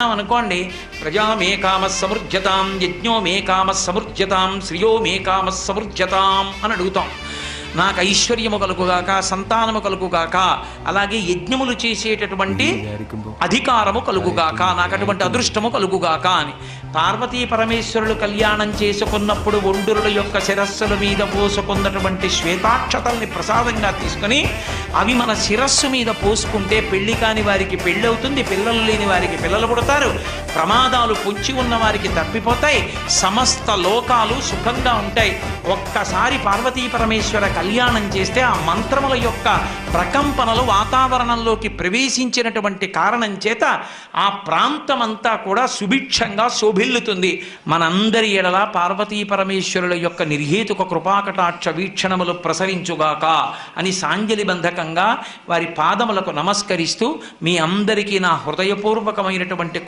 అనుకోండి, ప్రజా మే కామ సమృజ్యతాం, యజ్ఞో మే కామ సమృజ్యతాం, శ్రియో మే కామ సమృజ్యతాం అని అడుగుతాం. నాకు ఐశ్వర్యము కలుగుగాక, సంతానము కలుగుగాక, అలాగే యజ్ఞములు చేసేటటువంటి అధికారము కలుగుగాక, నాకు అటువంటి అదృష్టము కలుగుగాక అని. పార్వతీ పరమేశ్వరులు కళ్యాణం చేసుకున్నప్పుడు ఒండురుల యొక్క శిరస్సుల మీద పోసుకున్నటువంటి శ్వేతాక్షతల్ని ప్రసాదంగా తీసుకుని అవి మన శిరస్సు మీద పోసుకుంటే పెళ్లి కాని వారికి పెళ్ళి అవుతుంది, పిల్లలు లేని వారికి పిల్లలు పుడతారు, ప్రమాదాలు పొంచి ఉన్న వారికి తప్పిపోతాయి, సమస్త లోకాలు సుఖంగా ఉంటాయి. ఒక్కసారి పార్వతీ పరమేశ్వర కళ్యాణం చేస్తే ఆ మంత్రముల యొక్క ప్రకంపనలు వాతావరణంలోకి ప్రవేశించినటువంటి కారణం చేత ఆ ప్రాంతమంతా కూడా సుభిక్షంగా శోభిల్లుతుంది. మనందరి ఎడల పార్వతీ పరమేశ్వరుల యొక్క నిర్హేతుక కృపాకటాక్ష వీక్షణములు ప్రసరించుగాక అని సాంజలి బంధకంగా వారి పాదములకు నమస్కరిస్తూ మీ అందరికీ నా హృదయపూర్వకమైనటువంటి